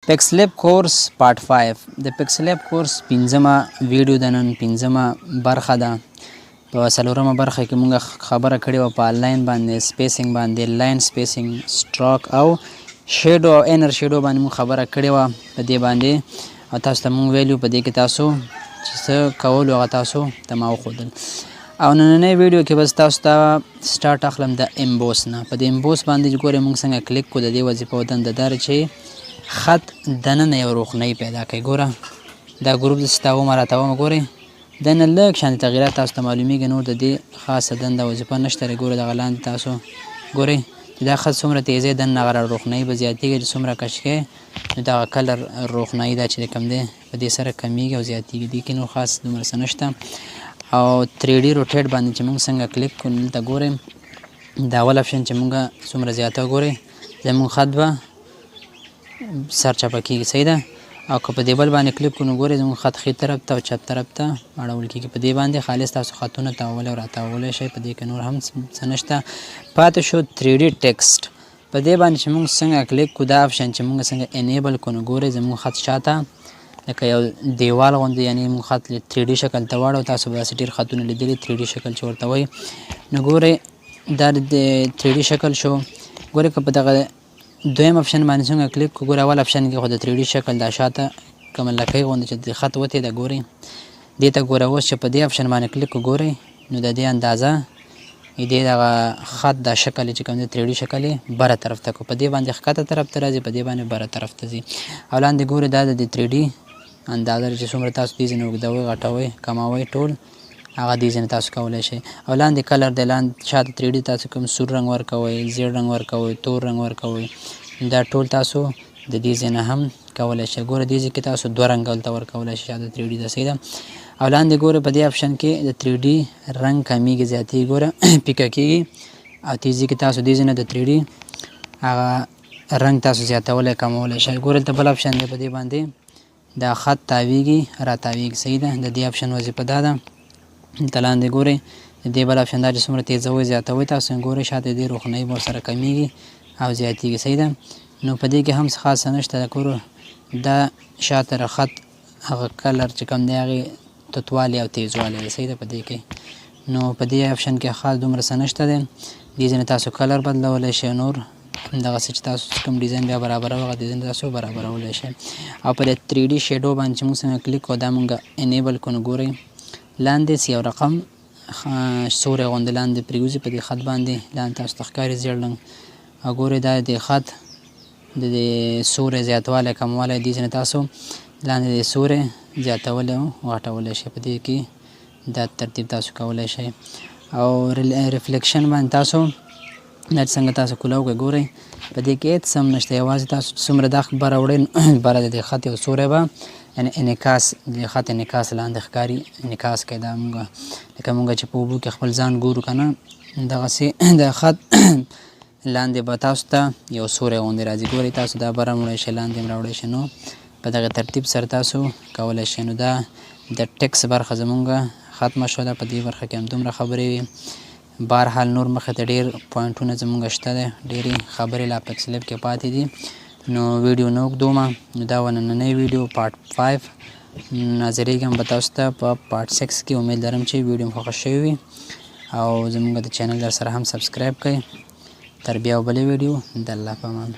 پکسلیب کورس پارت 5 د پکسلیب کورس پنځمه ویډیو د نن پنځمه برخه ده. په څلورمه برخه کې موږ خبره کړې وه په آنلاین باندې سپیسینګ باندې، لاین سپیسینګ، سټروک او شیډو او انر شیډو باندې موږ خبره کړې وه په دې باندې، او تاسو ته موږ ویلو په دې کې تاسو چې څه کول هغه تاسو ته ما وښودل. او نننۍ ویډیو کې بس تاسو ته سټارټ اخلم د امبوس نه. په دې امبوس باندې ګورئ موږ څنګه کلیک کړو. د دې وظیفه او دنده دا چې خط دننه یو روښنایي پیدا کوي. ګوره دا ګروپ داسې تاوم راتاوم، ګورئ دننه لږ شانې تغییرات تاسو ته معلومیږي، نور د دې خاصه دنده وظیفه نشته. ګوره دغه لاندې تاسو ګورئ چې دا خط څومره تیزی دننه هغه روښنایي به زیاتېږي، چې څومره کش کوئ نو دغه کلر روښنایي دا چې کوم دی په دې سره کمیږي او زیاتېږي. دې کې نور خاص دومره څه نشته. او 3D روټیټ باندې چې موږ څنګه کلیک کړو دلته ګورئ دا اول اپشن چې موږ څومره زیاته ګورئ زموږ خط به سرچپه کېږي، صحیح ده. او که په دې بل باندې کلیک کړو نو ګورئ زموږ خط ښي طرف ته او چپ طرف ته اړول کېږي. په دې باندې خالص تاسو خطونه تاوولی او راتاوولی شئ، په دې کې نور هم څه نشته. پاتې شو 3D ټیکسټ. په دې باندې چې موږ څنګه کلیک کړو دا اپشن چې موږ څنګه انیبل کړو نو ګورئ زموږ خط شاته لکه یو دیوال غوندې، یعنې موږ خط 3D شکل ته واړو. تاسو به داسې ډېر خطونه لیدلي 3D شکل چې ورته وایي. نو ګورئ دا د 3D شکل شو. ګورئ که په دغه دویم اپشن باندې څنګه کلیک کړو، ګورئ اول اپشن کې خو د 3D شکل دا شاته کومه لکۍ غوندې چې د خط وتې ده ګورئ دې ته ګوره. اوس چې په دې اپشن باندې کلیک کړو ګورئ نو د دې اندازه دې دغه خط دا شکل چې کوم دی 3D شکل یې بره طرف ته کړو. په دې باندې ښکته طرف ته راځي، په دې باندې بره طرف ته ځي. او لاندې ګورئ دا د 3D اندازه چې څومره تاسو دې ځینې اوږدوئ، غټوئ، کموئ ټول هغه دې ځینې تاسو کولی شئ. او لاندې کلر دی، لاندې شاته 3D تاسو کوم سور رنګ ورکوئ، زیړ رنګ ورکوئ، تور رنګ ورکوئ، دا ټول تاسو د دې ځای نه هم کولی شئ. ګوره دې ځای کې تاسو دوه رنګه دلته ورکولی شئ، شاته 3D ده، صحیح ده. او لاندې ګوره په دې اپشن کې د 3D رنګ کمیږي، زیاتېږي، ګوره پیکه کېږي. او دې ځای کې تاسو دې ځای نه د 3D هغه رنګ تاسو زیاتولی کمولی شئ. ګوره دلته بل اپشن دی، په دې باندې دا خط تاویږي راتاویږي، صحیح ده. د دې اپشن وظیفه دا ده. دلته لاندې ګورئ د دې بل اپشن دا چې څومره تیزوئ زیاتوئ تاسو ګورئ شاته دې روښنایي به ورسره کمیږي او زیاتېږي، صحیح ده. نو په دې کې هم څه خاصه نشته. ګورو دا شاته خط هغه کلر چې کوم دی هغې توتوالی او تیزوالی دی، صحیح ده په دې کې. نو په دې اپشن کې خاص دومره څه نشته دی. دې ځینې تاسو کلر بدلولی شئ، نور همدغسې چې تاسو کوم ډیزاین بیا برابروئ هغه ډیزاین تاسو برابرولی شئ. او په دې 3D شیډو باندې چې موږ څنګه کلیک کړو دا موږ انیبل کړو نو ګورئ لاندې یو رقم سوری غوندې لاندې پرېوځي په دې خط باندې، لاندې تاسو ته ښکاري زیړ رنګ. او ګورئ دا د خط د سوری زیاتوالی کموالی دې ځینې تاسو لاندې د سوری زیاتولی او غټولی شئ. په دې کې دا ترتیب تاسو کولی شئ. او ریفلیکشن باندې تاسو دا چې څنګه تاسو کولاو کړئ ګورئ په دې کې هېڅ هم نشته، یوازې تاسو څومره دا بره وړئ بره د دې خط یو سوری به یعنې انعکاس د خط انعکاس لاندې ښکاري، انعکاس کوي. دا مونږ لکه مونږ چې په اوبو کې خپل ځان ګورو که نه دغسې د خط لاندې به تاسو ته یو سوری غوندې راځي. ګورئ تاسو دا بره هم وړی شئ، لاندې هم راوړی شئ. نو په دغه ترتیب سره تاسو کولی شئ. نو دا د ټیکس برخه زمونږ ختمه شوه. په دې برخه کې هم دومره خبرې وي. بهرحال نور مخې ته ډېر پوینټونه زمونږ شته دی، ډېرې خبرې لا پکسلیب کې پاتې دي. نو ویډیو نه اوږدومه، نو دا وه نننۍ ویډیو پارت 5. ناظرېږم به تاسو ته په پارت 6 کې. امید لرم چې ویډیو مو خوښه شوې وي او زموږ د چینل سره هم سبسکرایب کړئ. تر بیا بلې ویډیو، د الله په امان.